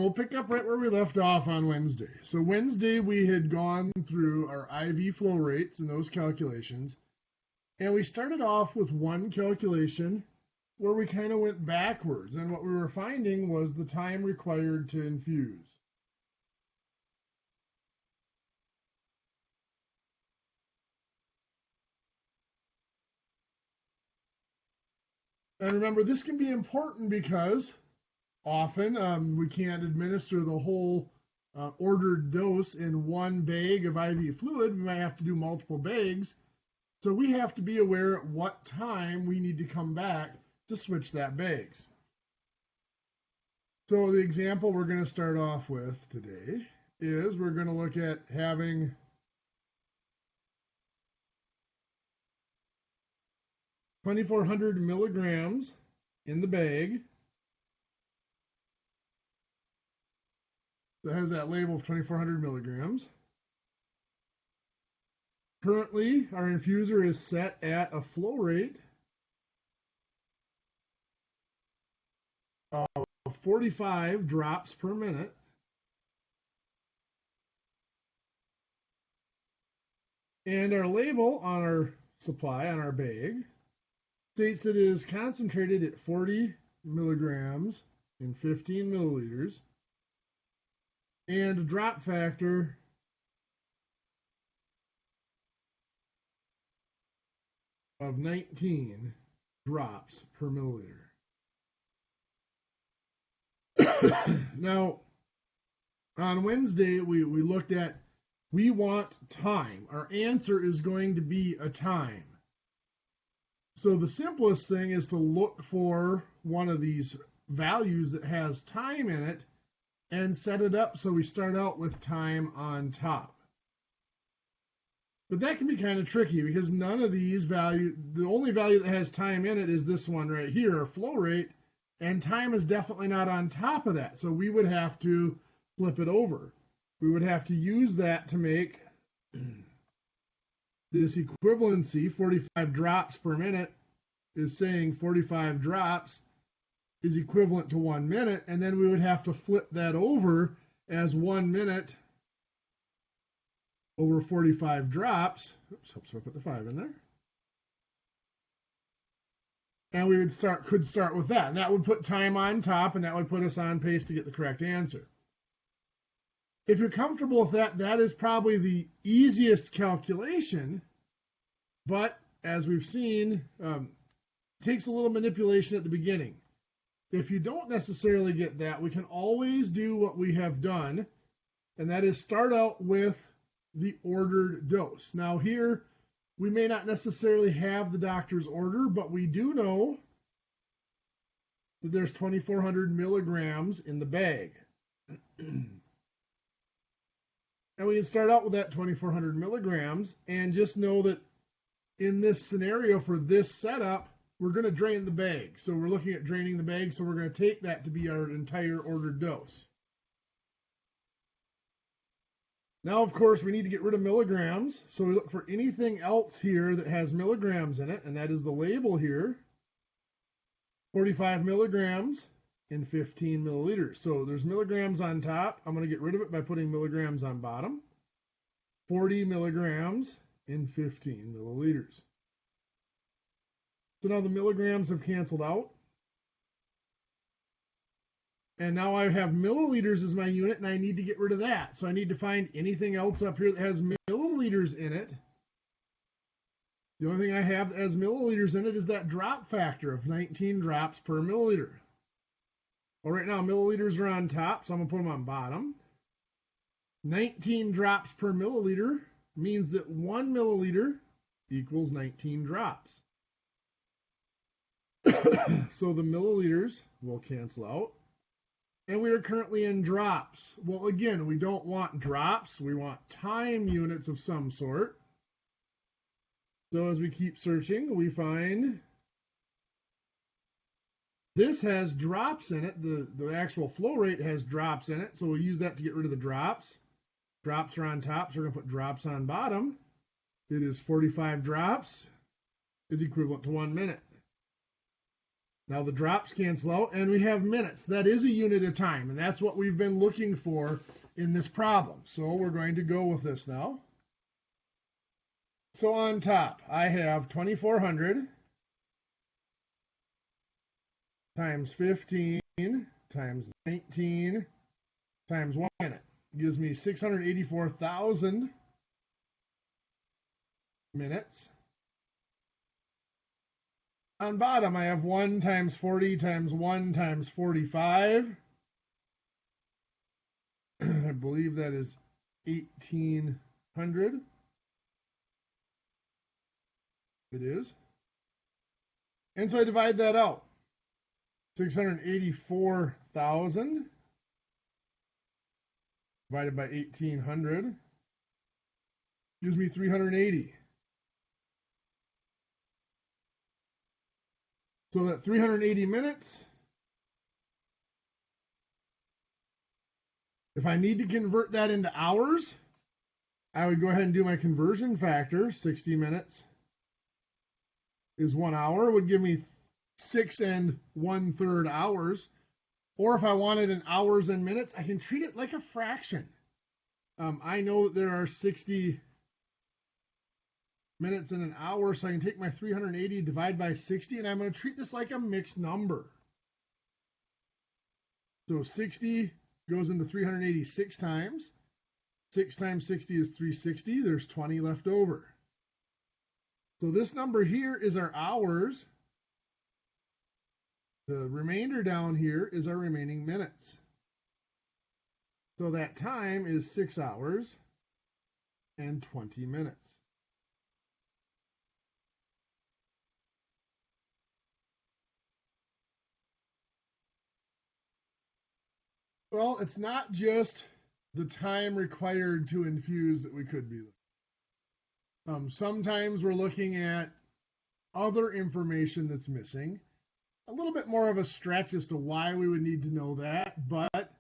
we'll pick up right where we left off on Wednesday. So Wednesday we had gone through our IV flow rates and those calculations. And we started off with one calculation where we kind of went backwards. And what we were finding was the time required to infuse. And remember, this can be important because often we can't administer the whole ordered dose in one bag of IV fluid. We might have to do multiple bags. So we have to be aware at what time we need to come back to switch that bags. So the example we're going to start off with today is we're going to look at having (2,400 milligrams in the bag. That has that label of 2,400 milligrams. Currently, our infuser is set at a flow rate of 45 drops per minute. And our label on our supply, on our bag, states it is concentrated at 40 milligrams in 15 milliliters and a drop factor of 19 drops per milliliter. Now, on Wednesday, we looked at, we want time. Our answer is going to be a time. So the simplest thing is to look for one of these values that has time in it and set it up so we start out with time on top. But that can be kind of tricky because none of these values, the only value that has time in it is this one right here, our flow rate, and time is definitely not on top of that. So we would have to flip it over. We would have to use that to make this equivalency. 45 drops per minute is saying 45 drops is equivalent to 1 minute, and then we would have to flip that over as 1 minute over 45 drops. Oops, so I put the 5 in there. And we could start with that. And that would put time on top, and that would put us on pace to get the correct answer. If you're comfortable with that, that is probably the easiest calculation, but as we've seen, takes a little manipulation at the beginning. If you don't necessarily get that, we can always do what we have done, and that is start out with the ordered dose. Now here, we may not necessarily have the doctor's order, but we do know that there's 2,400 milligrams in the bag. And we can start out with that 2,400 milligrams and just know that in this scenario for this setup, we're going to drain the bag. So we're looking at draining the bag, so we're going to take that to be our entire ordered dose. Now, of course, we need to get rid of milligrams, so we look for anything else here that has milligrams in it, and that is the label here. 45 milligrams in 15 milliliters. So there's milligrams on top. I'm going to get rid of it by putting milligrams on bottom. 40 milligrams in 15 milliliters. So now the milligrams have canceled out. And now I have milliliters as my unit, and I need to get rid of that. So I need to find anything else up here that has milliliters in it. The only thing I have that has milliliters in it is that drop factor of 19 drops per milliliter. Well, right now milliliters are on top, so I'm going to put them on bottom. 19 drops per milliliter means that 1 milliliter equals 19 drops. So the milliliters will cancel out. And we are currently in drops. Well, again, we don't want drops. We want time units of some sort. So as we keep searching, we find this has drops in it. The actual flow rate has drops in it. So we'll use that to get rid of the drops. Drops are on top, so we're going to put drops on bottom. It is 45 drops is equivalent to 1 minute. Now the drops cancel out, and we have minutes. That is a unit of time, and that's what we've been looking for in this problem. So we're going to go with this now. So on top, I have 2,400 times 15 times 19 times 1 minute. Gives me 684,000 minutes. On bottom, I have 1 times 40 times 1 times 45. I believe that is 1,800. It is. And so I divide that out. 684,000 divided by 1,800 gives me 380. So that 380 minutes, if I need to convert that into hours, I would go ahead and do my conversion factor. 60 minutes is 1 hour, would give me 6 1/3 hours. Or if I wanted in hours and minutes, I can treat it like a fraction. I know that there are 60 minutes in an hour, so I can take my 380, divide by 60, and I'm going to treat this like a mixed number. So 60 goes into 380 6 times. 6 times 60 is 360. There's 20 left over. So this number here is our hours. The remainder down here is our remaining minutes. So that time is 6 hours and 20 minutes. Well, it's not just the time required to infuse that we could be looking. Sometimes we're looking at other information that's missing. A little bit more of a stretch as to why we would need to know that, but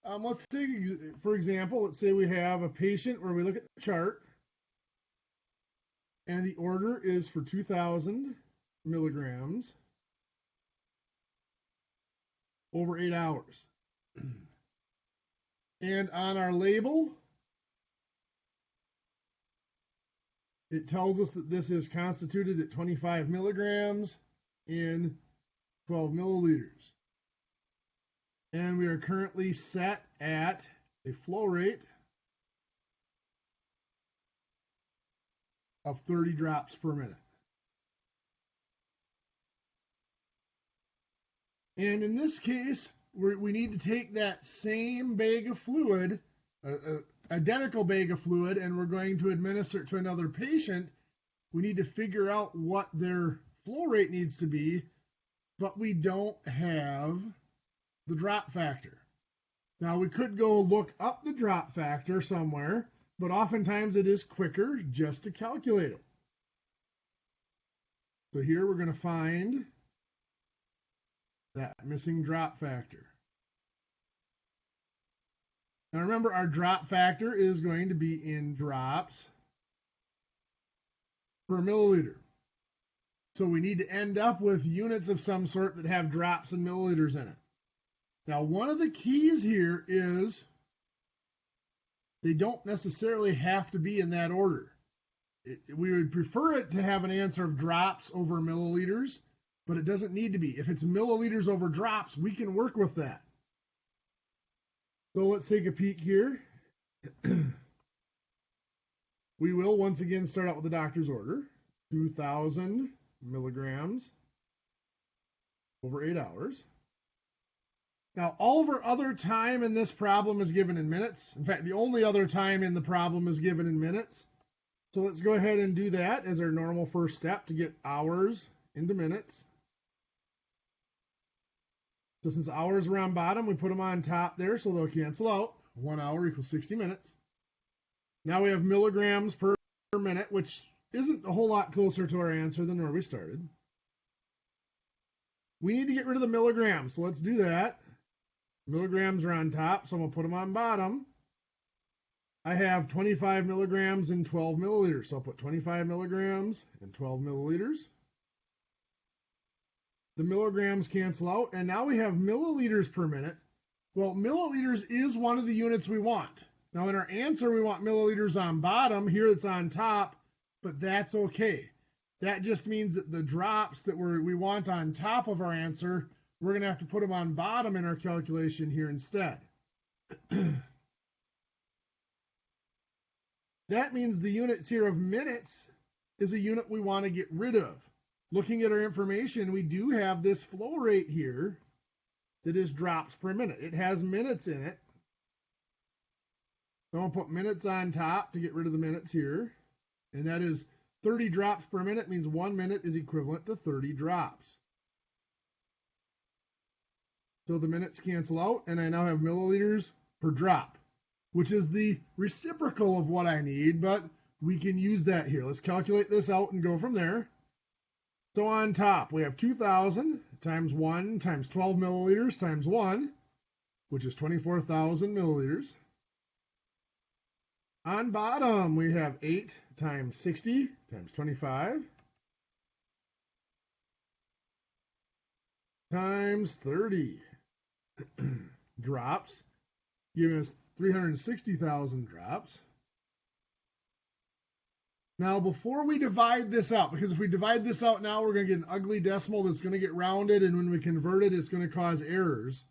let's take, for example, let's say we have a patient where we look at the chart, and the order is for 2,000 milligrams over 8 hours. And on our label, it tells us that this is constituted at 25 milligrams in 12 milliliters. And we are currently set at a flow rate of 30 drops per minute. And in this case, we need to take that same bag of fluid, identical bag of fluid, and we're going to administer it to another patient. We need to figure out what their flow rate needs to be, but we don't have the drop factor. Now, we could go look up the drop factor somewhere, but oftentimes it is quicker just to calculate it. So here we're going to find that missing drop factor. Now remember, our drop factor is going to be in drops per milliliter. So we need to end up with units of some sort that have drops and milliliters in it. Now, one of the keys here is they don't necessarily have to be in that order. We would prefer it to have an answer of drops over milliliters, but it doesn't need to be. If it's milliliters over drops, we can work with that. So let's take a peek here. We will once again start out with the doctor's order. 2,000 milligrams over 8 hours. Now, all of our other time in this problem is given in minutes. In fact, the only other time in the problem is given in minutes. So let's go ahead and do that as our normal first step to get hours into minutes. So since hours are on bottom, we put them on top there so they'll cancel out. 1 hour equals 60 minutes. Now we have milligrams per minute, which isn't a whole lot closer to our answer than where we started. We need to get rid of the milligrams, so let's do that. Milligrams are on top, so I'm going to put them on bottom. I have 25 milligrams in 12 milliliters, so I'll put 25 milligrams in 12 milliliters. The milligrams cancel out, and now we have milliliters per minute. Well, milliliters is one of the units we want. Now in our answer, we want milliliters on bottom. Here it's on top, but that's okay. That just means that the drops that we want on top of our answer, we're going to have to put them on bottom in our calculation here instead. That means the units here of minutes is a unit we want to get rid of. Looking at our information, we do have this flow rate here that is drops per minute. It has minutes in it. So I'm going to put minutes on top to get rid of the minutes here. And that is 30 drops per minute, means 1 minute is equivalent to 30 drops. So the minutes cancel out, and I now have milliliters per drop, which is the reciprocal of what I need, but we can use that here. Let's calculate this out and go from there. So on top, we have 2,000 times 1 times 12 milliliters times 1, which is 24,000 milliliters. On bottom, we have 8 times 60 times 25 times 30 drops, giving us 360,000 drops. Now, before we divide this out, because if we divide this out now, we're going to get an ugly decimal that's going to get rounded, and when we convert it, it's going to cause errors,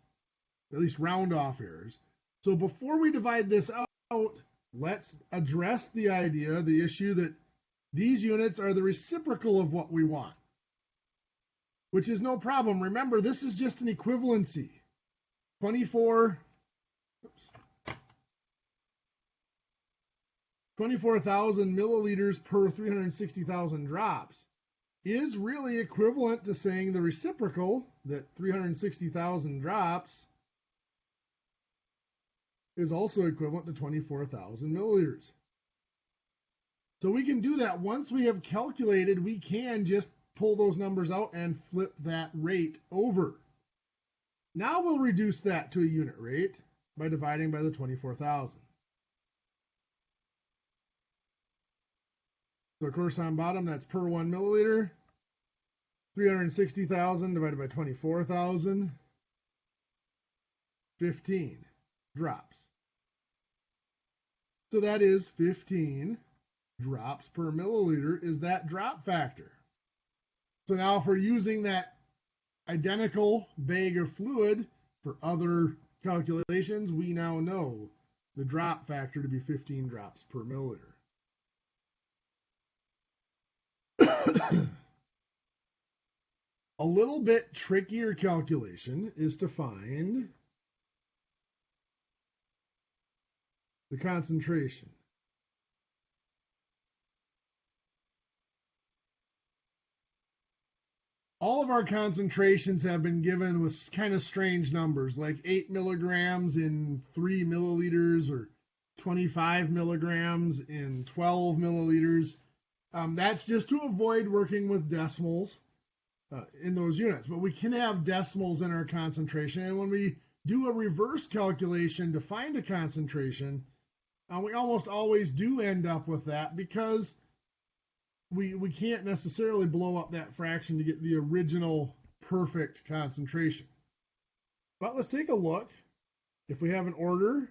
at least round-off errors. So before we divide this out, let's address the idea, the issue that these units are the reciprocal of what we want, which is no problem. Remember, this is just an equivalency. 24,000 milliliters per 360,000 drops is really equivalent to saying the reciprocal, that 360,000 drops is also equivalent to 24,000 milliliters. So we can do that. Once we have calculated, we can just pull those numbers out and flip that rate over. Now we'll reduce that to a unit rate by dividing by the 24,000. So of course on bottom, that's per 1 milliliter. 360,000 divided by 24,000. 15 drops. So that is 15 drops per milliliter is that drop factor. So now if we're using that identical bag of fluid for other calculations, we now know the drop factor to be 15 drops per milliliter. A little bit trickier calculation is to find the concentration. All of our concentrations have been given with kind of strange numbers, like 8 milligrams in 3 milliliters or 25 milligrams in 12 milliliters. That's just to avoid working with decimals in those units. But we can have decimals in our concentration. And when we do a reverse calculation to find a concentration, we almost always do end up with that because we can't necessarily blow up that fraction to get the original perfect concentration. But let's take a look. If we have an order,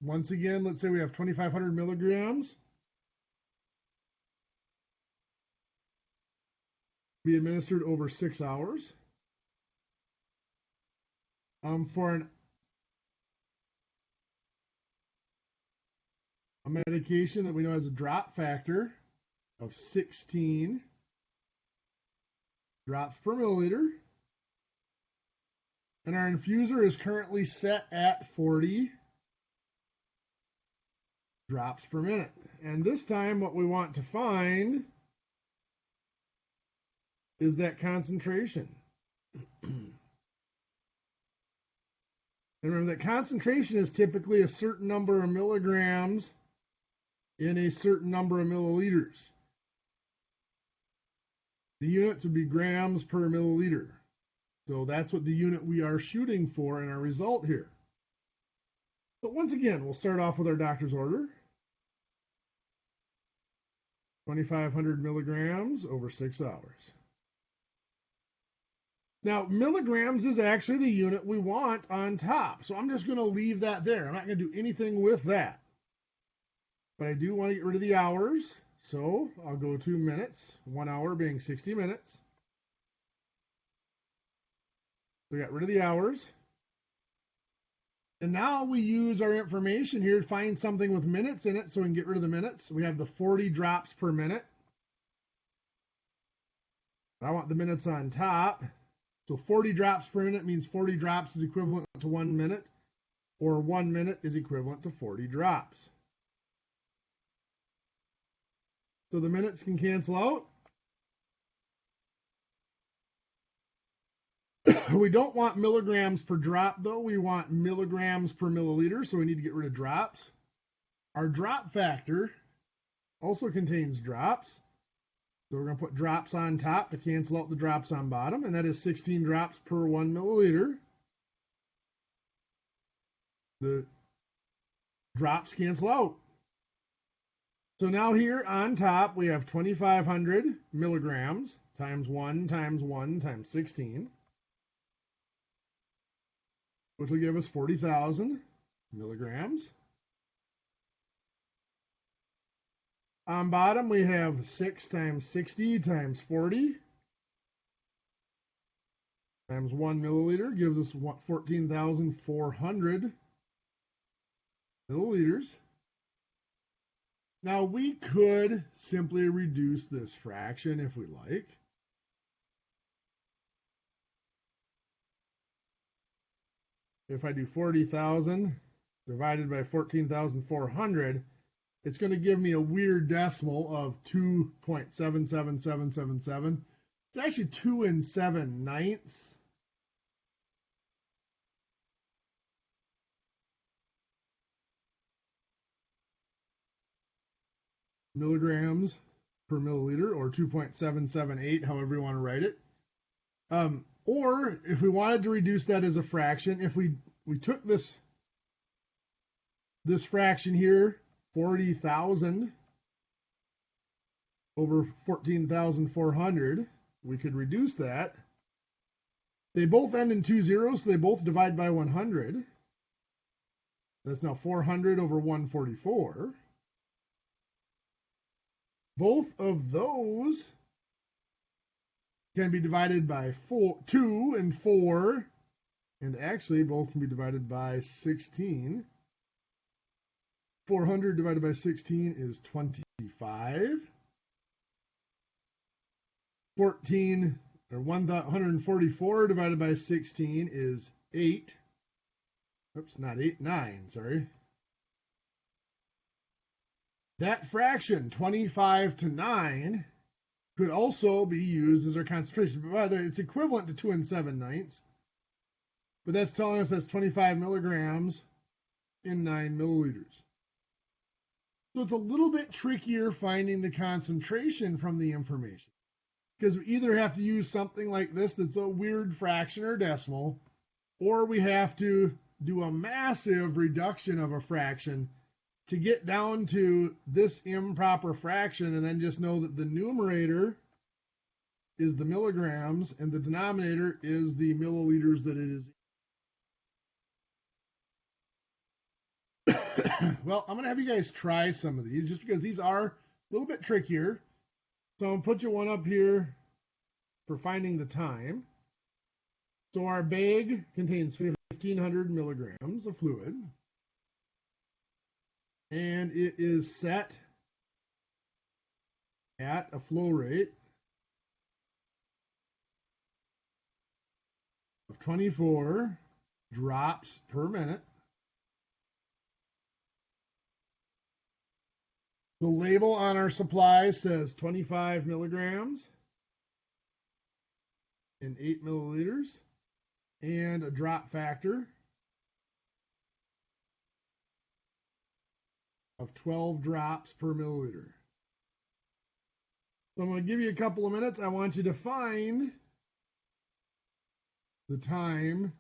once again, let's say we have 2,500 milligrams. Be administered over 6 hours. For a medication that we know has a drop factor of 16 drops per milliliter. And our infuser is currently set at 40 drops per minute. And this time what we want to find is that concentration. And remember that concentration is typically a certain number of milligrams in a certain number of milliliters. The units would be grams per milliliter. So that's what the unit we are shooting for in our result here. But once again, we'll start off with our doctor's order. 2,500 milligrams over 6 hours. Now, milligrams is actually the unit we want on top. So I'm just going to leave that there. I'm not going to do anything with that. But I do want to get rid of the hours. So I'll go to minutes, 1 hour being 60 minutes. We got rid of the hours. And now we use our information here to find something with minutes in it so we can get rid of the minutes. We have the 40 drops per minute. I want the minutes on top. So 40 drops per minute means 40 drops is equivalent to 1 minute, or 1 minute is equivalent to 40 drops. So the minutes can cancel out. We don't want milligrams per drop, though. We want milligrams per milliliter, so we need to get rid of drops. Our drop factor also contains drops. So we're going to put drops on top to cancel out the drops on bottom, and that is 16 drops per 1 milliliter. The drops cancel out. So now here on top, we have 2,500 milligrams times 1 times 1 times 16, which will give us 40,000 milligrams. On bottom, we have 6 times 60 times 40 times 1 milliliter gives us 14,400 milliliters. Now, we could simply reduce this fraction if we like. If I do 40,000 divided by 14,400, it's going to give me a weird decimal of 2.77777. It's actually 2 7/9. Milligrams per milliliter, or 2.778, however you want to write it. Or if we wanted to reduce that as a fraction, if we took this fraction here, 40,000 over 14,400, we could reduce that. They both end in 2 zeros, so they both divide by 100. That's now 400 over 144. Both of those can be divided by 2 and 4, and actually both can be divided by 16. 400 divided by 16 is 25. 144 divided by 16 is 8. Oops, not 8, 9, sorry. That fraction, 25 to 9, could also be used as our concentration. But it's equivalent to 2 7/9. But that's telling us that's 25 milligrams in 9 milliliters. So it's a little bit trickier finding the concentration from the information, because we either have to use something like this that's a weird fraction or decimal, or we have to do a massive reduction of a fraction to get down to this improper fraction, and then just know that the numerator is the milligrams and the denominator is the milliliters that it is. Well, I'm going to have you guys try some of these just because these are a little bit trickier. So I'm going to put you one up here for finding the time. So our bag contains 1,500 milligrams of fluid, and it is set at a flow rate of 24 drops per minute. The label on our supply says 25 milligrams in 8 milliliters and a drop factor of 12 drops per milliliter. So I'm going to give you a couple of minutes. I want you to find the time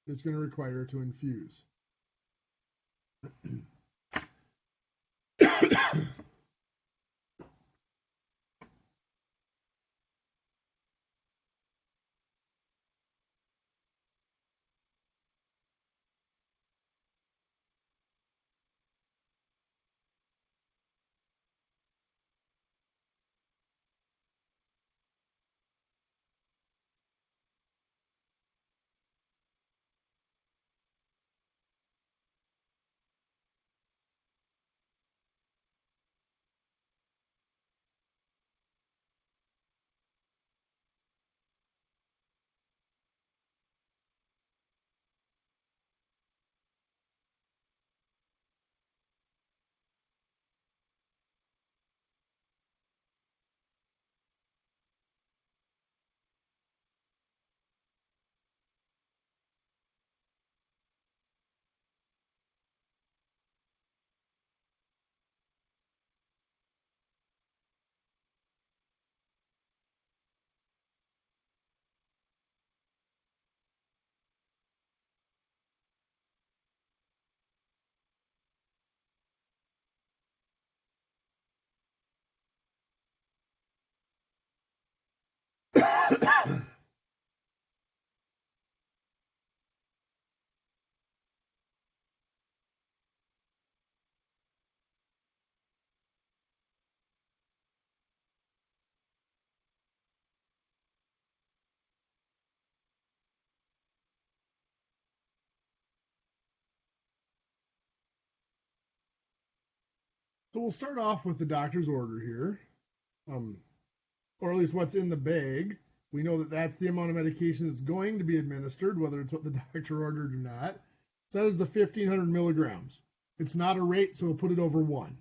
it's going to require to infuse. So we'll start off with the doctor's order here, or at least what's in the bag. We know that that's the amount of medication that's going to be administered, whether it's what the doctor ordered or not. So that is the 1,500 milligrams. It's not a rate, so we'll put it over 1.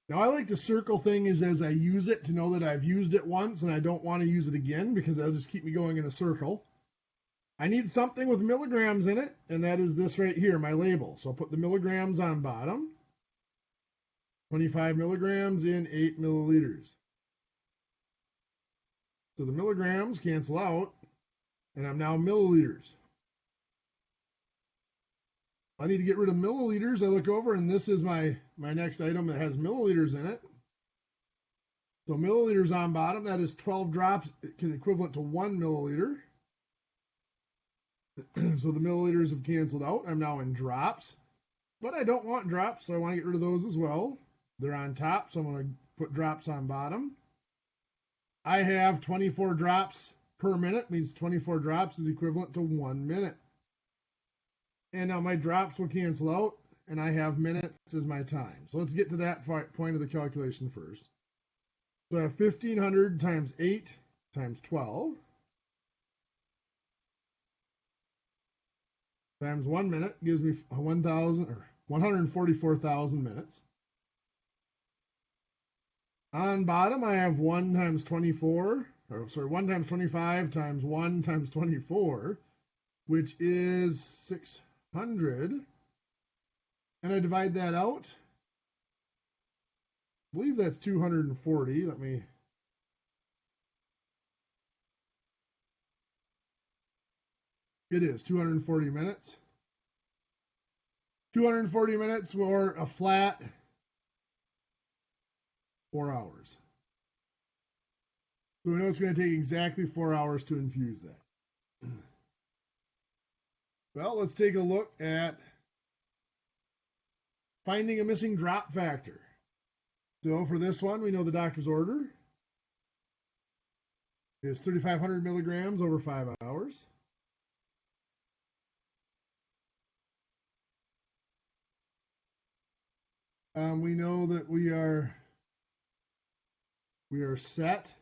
Now, I like to circle things as I use it to know that I've used it once and I don't want to use it again because that'll just keep me going in a circle. I need something with milligrams in it, and that is this right here, my label. So I'll put the milligrams on bottom. 25 milligrams in 8 milliliters. So the milligrams cancel out, and I'm now milliliters. I need to get rid of milliliters. I look over, and this is my next item that has milliliters in it. So milliliters on bottom, that is 12 drops, equivalent to 1 milliliter. So the milliliters have canceled out. I'm now in drops, but I don't want drops, so I want to get rid of those as well. They're on top, so I'm going to put drops on bottom. I have 24 drops per minute, means 24 drops is equivalent to 1 minute. And now my drops will cancel out, and I have minutes as my time. So let's get to that point of the calculation first. So I have 1,500 times 8 times 12 times 1 minute gives me 1,000 or 144,000 minutes. On bottom, I have 1 times 24, or sorry, 1 times 25 times 1 times 24, which is 600. And I divide that out. I believe that's 240. Let me. It is 240 minutes. 240 minutes or a flat 4 hours. So we know it's going to take exactly 4 hours to infuse that. Well, let's take a look at finding a missing drop factor. So for this one, we know the doctor's order is 3,500 milligrams over 5 hours. We know that we are set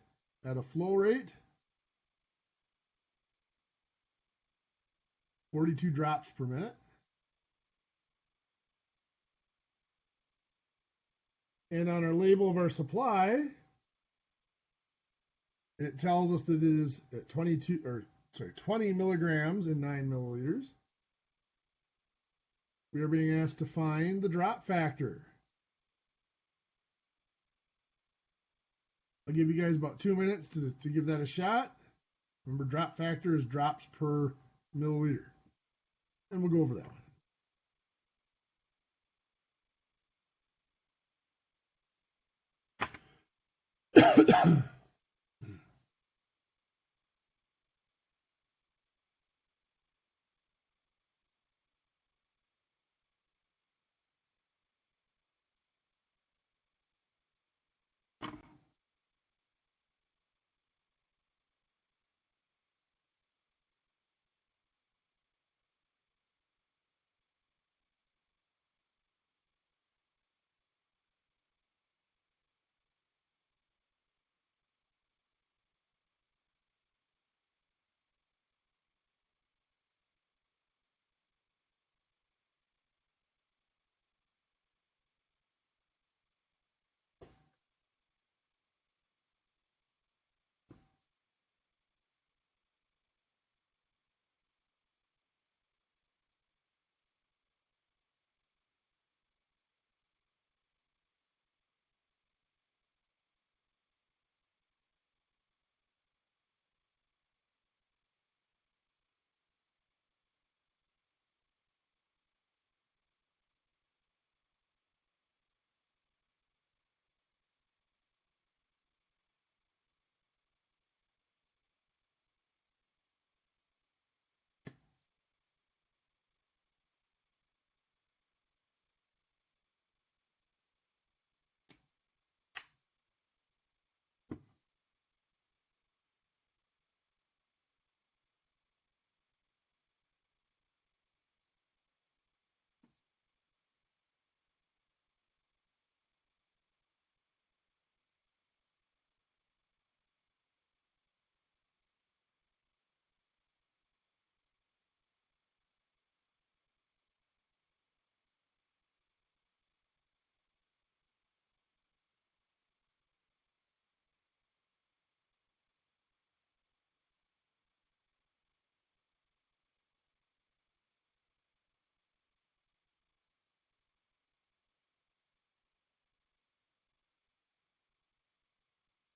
at a flow rate 42 drops per minute. And on our label of our supply, it tells us that it is at 20 milligrams in 9 milliliters. We are being asked to find the drop factor. I'll give you guys about 2 minutes to give that a shot. Remember, drop factor is drops per milliliter. And we'll go over that one.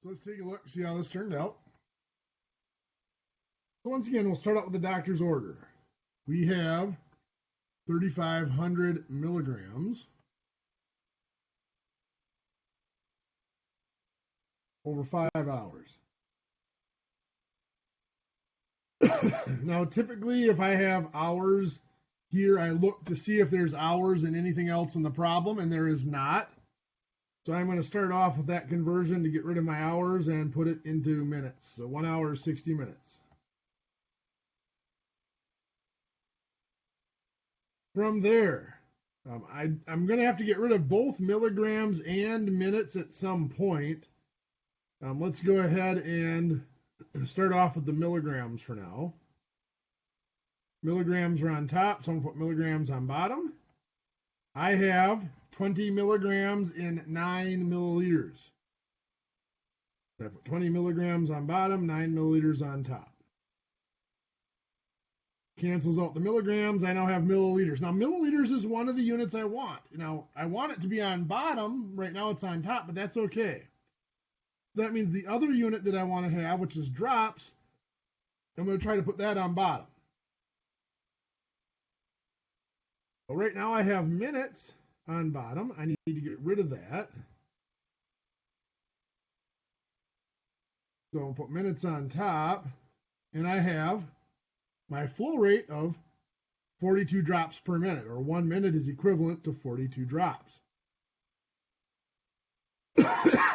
So let's take a look, see how this turned out. So once again, we'll start out with the doctor's order. We have 3,500 milligrams over 5 hours. Now, typically, if I have hours here, I look to see if there's hours and anything else in the problem, and there is not. So I'm going to start off with that conversion to get rid of my hours and put it into minutes. So 1 hour is 60 minutes. From there, I'm going to have to get rid of both milligrams and minutes at some point. Let's go ahead and start off with the milligrams for now. Milligrams are on top, so I'm going to put milligrams on bottom. I have 20 milligrams in 9 milliliters. So I put 20 milligrams on bottom, 9 milliliters on top. Cancels out the milligrams. I now have milliliters. Now, milliliters is one of the units I want. Now, I want it to be on bottom. Right now it's on top, but that's okay. That means the other unit that I want to have, which is drops, I'm going to try to put that on bottom. But right now I have minutes on bottom. I need to get rid of that. So I'll put minutes on top, and I have my flow rate of 42 drops per minute, or 1 minute is equivalent to 42 drops.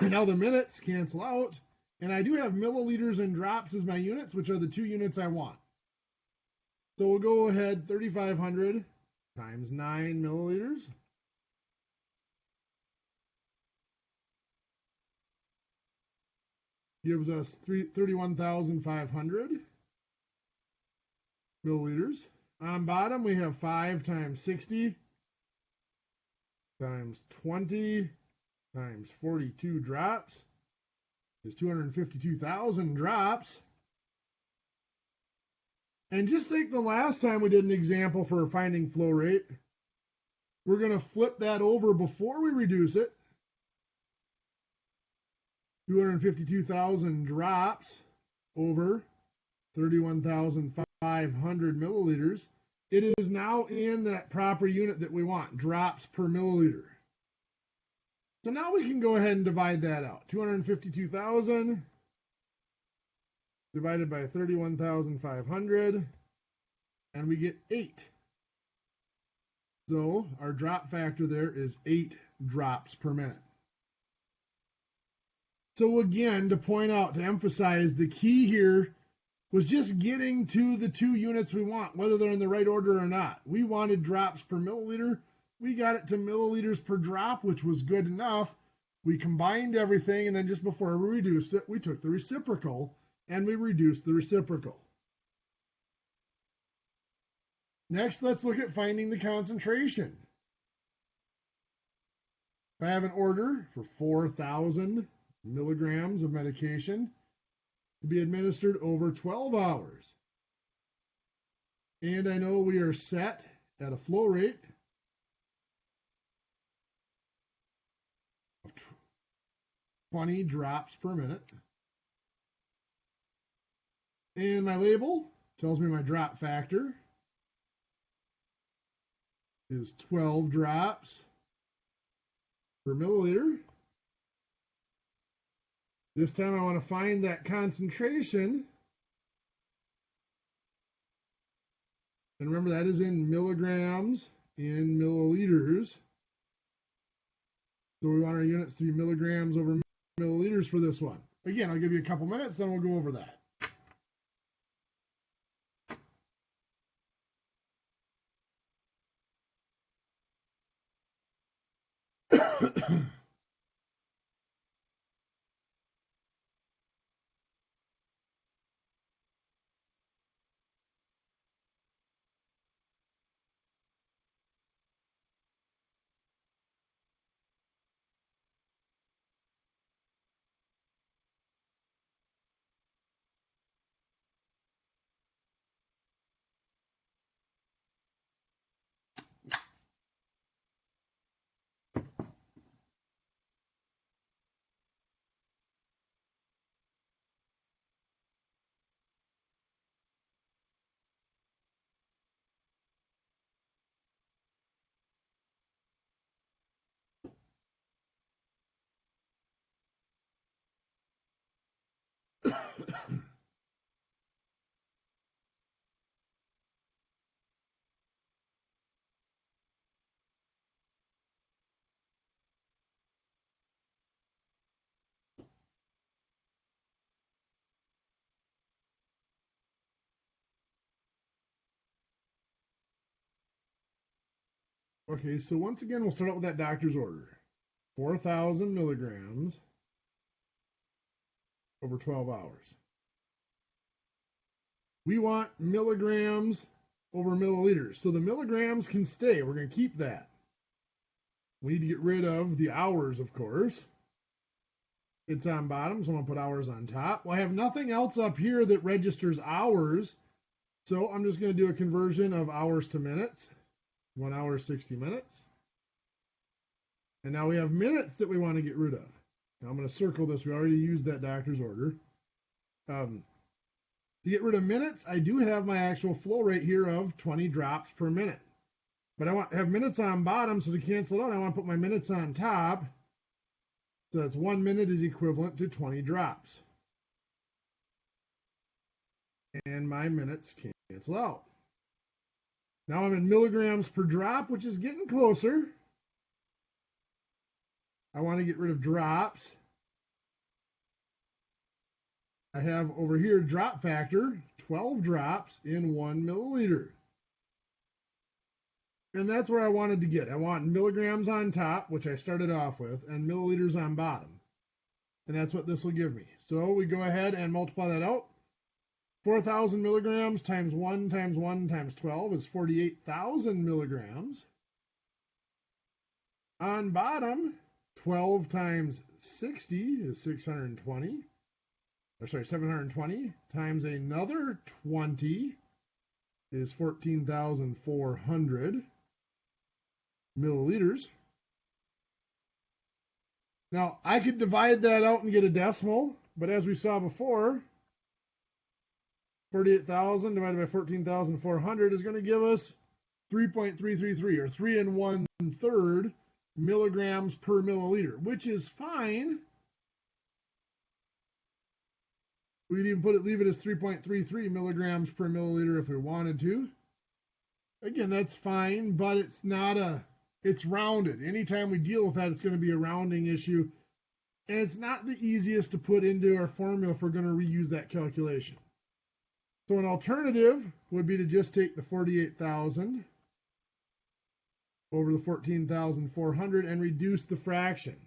Now the minutes cancel out, and I do have milliliters and drops as my units, which are the 2 units I want. So we'll go ahead, 3,500 times 9 milliliters. Gives us 31,500 milliliters. On bottom, we have 5 times 60 times 20 times 42 drops is 252,000 drops. And just like the last time we did an example for finding flow rate, we're going to flip that over before we reduce it. 252,000 drops over 31,500 milliliters. It is now in that proper unit that we want, drops per milliliter. So now we can go ahead and divide that out. 252,000 divided by 31,500, and we get 8. So our drop factor there is 8 drops per minute. So again, to point out, to emphasize, the key here was just getting to the 2 units we want, whether they're in the right order or not. We wanted drops per milliliter. We got it to milliliters per drop, which was good enough. We combined everything, and then just before we reduced it, we took the reciprocal, and we reduced the reciprocal. Next, let's look at finding the concentration. If I have an order for 4,000 milligrams of medication to be administered over 12 hours, and I know we are set at a flow rate of 20 drops per minute, and my label tells me my drop factor is 12 drops per milliliter. This time I want to find that concentration. And remember, that is in milligrams in milliliters. So we want our units to be milligrams over milliliters for this one. Again, I'll give you a couple minutes, then we'll go over that. Okay, so once again, we'll start out with that doctor's order. 4,000 milligrams over 12 hours. We want milligrams over milliliters. So the milligrams can stay. We're going to keep that. We need to get rid of the hours, of course. It's on bottom, so I'm going to put hours on top. Well, I have nothing else up here that registers hours. So I'm just going to do a conversion of hours to minutes. 1 hour, 60 minutes. And now we have minutes that we want to get rid of. Now I'm going to circle this. We already used that doctor's order. To get rid of minutes, I do have my actual flow rate here of 20 drops per minute. But I want to have minutes on bottom, so to cancel it out, I want to put my minutes on top. So that's 1 minute is equivalent to 20 drops. And my minutes cancel out. Now I'm in milligrams per drop, which is getting closer. I want to get rid of drops. I have over here drop factor, 12 drops in 1 milliliter. And that's where I wanted to get. I want milligrams on top, which I started off with, and milliliters on bottom. And that's what this will give me. So we go ahead and multiply that out. 4,000 milligrams times 1 times 1 times 12 is 48,000 milligrams. On bottom, 12 times 60 is 620. Or sorry, 720 times another 20 is 14,400 milliliters. Now, I could divide that out and get a decimal, but as we saw before, 48,000 divided by 14,400 is going to give us 3.333, or 3 1/3 milligrams per milliliter, which is fine. We could even leave it as 3.33 milligrams per milliliter if we wanted to. Again, that's fine, but it's rounded. Anytime we deal with that, it's going to be a rounding issue. And it's not the easiest to put into our formula if we're going to reuse that calculation. So an alternative would be to just take the 48,000 over the 14,400 and reduce the fraction.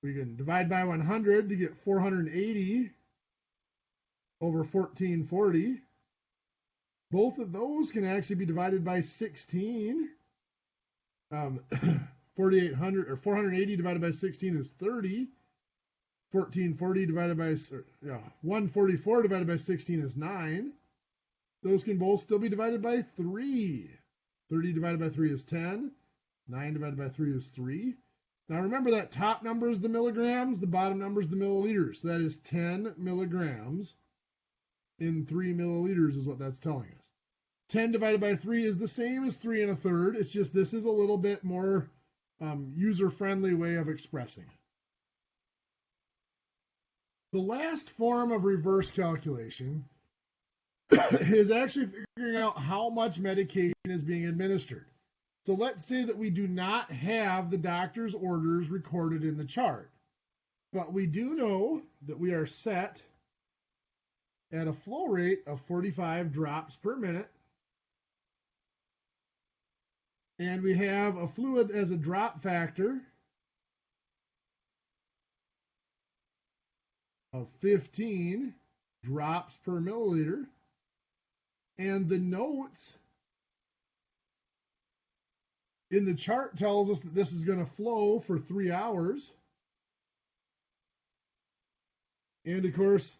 We can divide by 100 to get 480 over 1440. Both of those can actually be divided by 16. 4,800 or 480 divided by 16 is 30. 1440 divided by 144 divided by 16 is 9. Those can both still be divided by 3. 30 divided by 3 is 10. 9 divided by 3 is 3. Now remember that top number is the milligrams, the bottom number is the milliliters. So that is 10 milligrams in 3 milliliters is what that's telling us. 10 divided by 3 is the same as 3 1/3. It's just this is a little bit more user-friendly way of expressing it. The last form of reverse calculation is actually figuring out how much medication is being administered. So let's say that we do not have the doctor's orders recorded in the chart, but we do know that we are set at a flow rate of 45 drops per minute, and we have a fluid as a drop factor of 15 drops per milliliter, and the notes in the chart tells us that this is going to flow for 3 hours. And of course,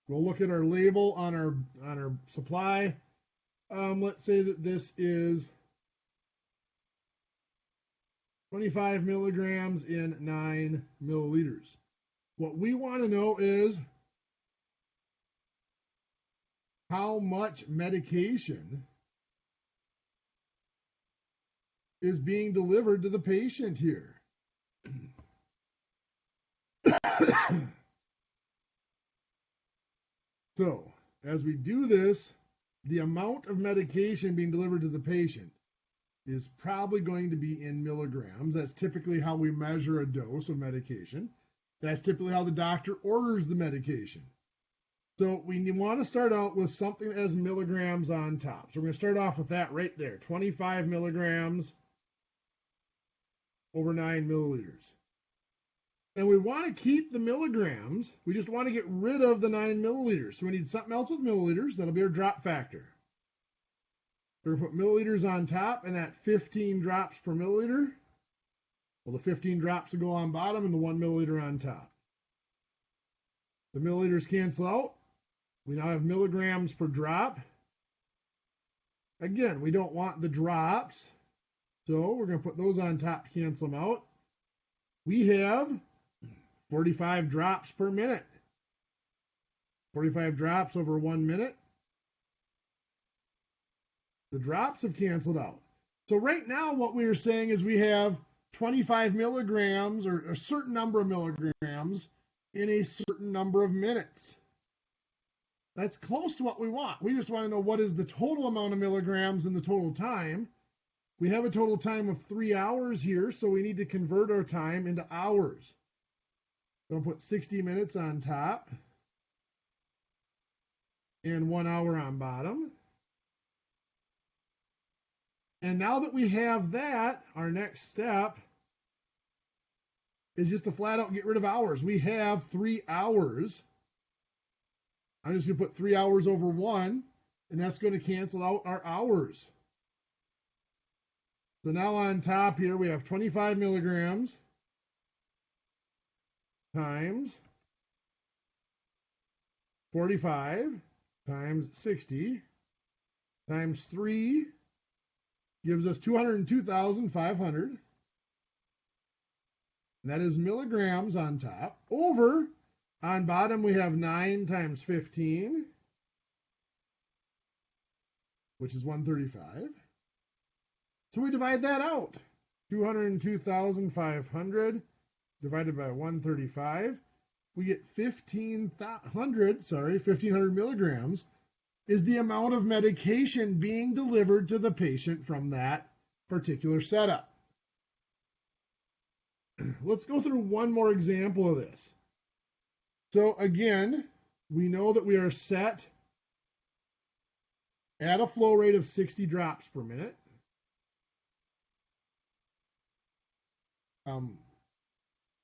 we'll look at our label on our supply. Let's say that this is 25 milligrams in 9 milliliters. What we want to know is how much medication is being delivered to the patient here. So, as we do this, the amount of medication being delivered to the patient is probably going to be in milligrams. That's typically how we measure a dose of medication. That's typically how the doctor orders the medication. So we want to start out with something as milligrams on top. So we're going to start off with that right there, 25 milligrams over 9 milliliters. And we want to keep the milligrams. We just want to get rid of the 9 milliliters. So we need something else with milliliters. That'll be our drop factor. We're going to put milliliters on top, and at 15 drops per milliliter, well, the 15 drops will go on bottom and the 1 milliliter on top. The milliliters cancel out. We now have milligrams per drop. Again, we don't want the drops, so we're going to put those on top to cancel them out. We have 45 drops per minute. 45 drops over 1 minute. The drops have canceled out. So right now what we are saying is we have 25 milligrams or a certain number of milligrams in a certain number of minutes. That's close to what we want. We just want to know what is the total amount of milligrams in the total time. We have a total time of 3 hours here, so we need to convert our time into hours. So I'll put 60 minutes on top and 1 hour on bottom. And now that we have that, our next step is just to flat out get rid of hours. We have 3 hours. I'm just going to put 3 hours over 1, and that's going to cancel out our hours. So now on top here, we have 25 milligrams times 45 times 60 times 3 gives us 202,500. And that is milligrams on top. Over, on bottom, we have 9 times 15, which is 135. So we divide that out. 202,500 divided by 135. We get 1,500 milligrams is the amount of medication being delivered to the patient from that particular setup. Let's go through one more example of this. So again, we know that we are set at a flow rate of 60 drops per minute.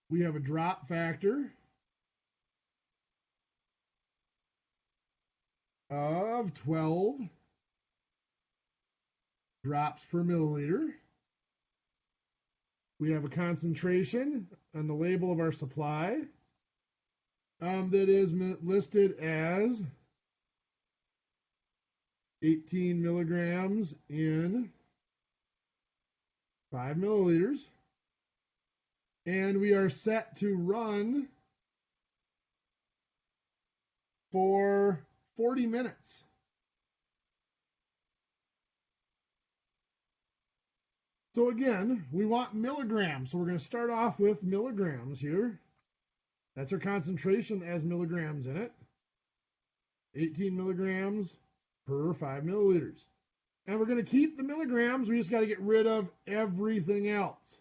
We have a drop factor of 12 drops per milliliter. We have a concentration on the label of our supply that is listed as 18 milligrams in 5 milliliters. And we are set to run for 40 minutes. So again, we want milligrams. So we're going to start off with milligrams here. That's our concentration that has milligrams in it. 18 milligrams per 5 milliliters. And we're going to keep the milligrams. We just got to get rid of everything else.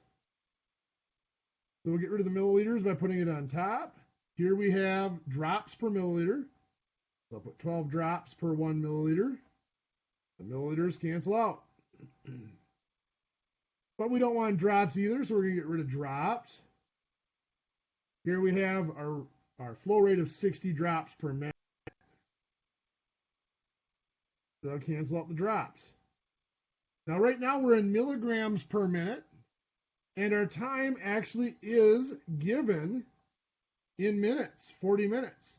So we'll get rid of the milliliters by putting it on top. Here we have drops per milliliter. So I'll put 12 drops per 1 milliliter. The milliliters cancel out. But we don't want drops either, so we're going to get rid of drops. Here we have our flow rate of 60 drops per minute. So I'll cancel out the drops. Now right now we're in milligrams per minute. And our time actually is given in minutes, 40 minutes.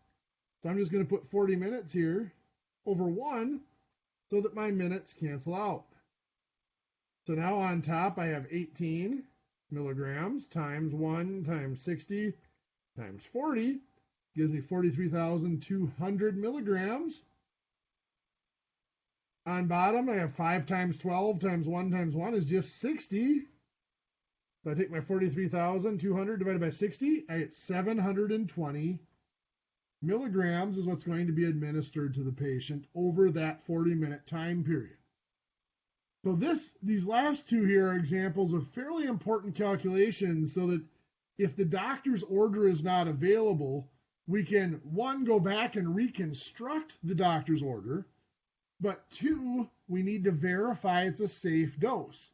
So I'm just going to put 40 minutes here over 1 so that my minutes cancel out. So now on top I have 18 milligrams times 1 times 60 times 40 gives me 43,200 milligrams. On bottom I have 5 times 12 times 1 is just 60. So I take my 43,200 divided by 60, I get 720 milligrams is what's going to be administered to the patient over that 40-minute time period. So these last two here are examples of fairly important calculations so that if the doctor's order is not available, we can, one, go back and reconstruct the doctor's order, but two, we need to verify it's a safe dose.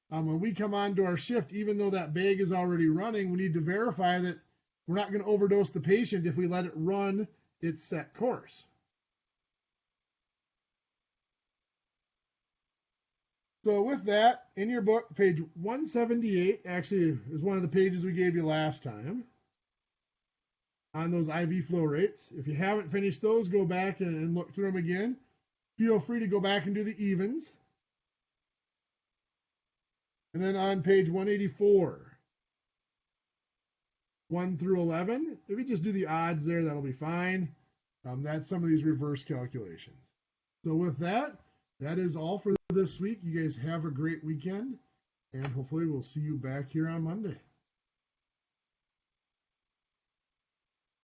When we come on to our shift, even though that bag is already running, we need to verify that we're not going to overdose the patient if we let it run its set course. So with that, in your book, page 178, actually is one of the pages we gave you last time on those IV flow rates. If you haven't finished those, go back and look through them again. Feel free to go back and do the evens. And then on page 184, 1 through 11, if you just do the odds there, that'll be fine. That's some of these reverse calculations. So with that, that is all for this week. You guys have a great weekend, and hopefully we'll see you back here on Monday.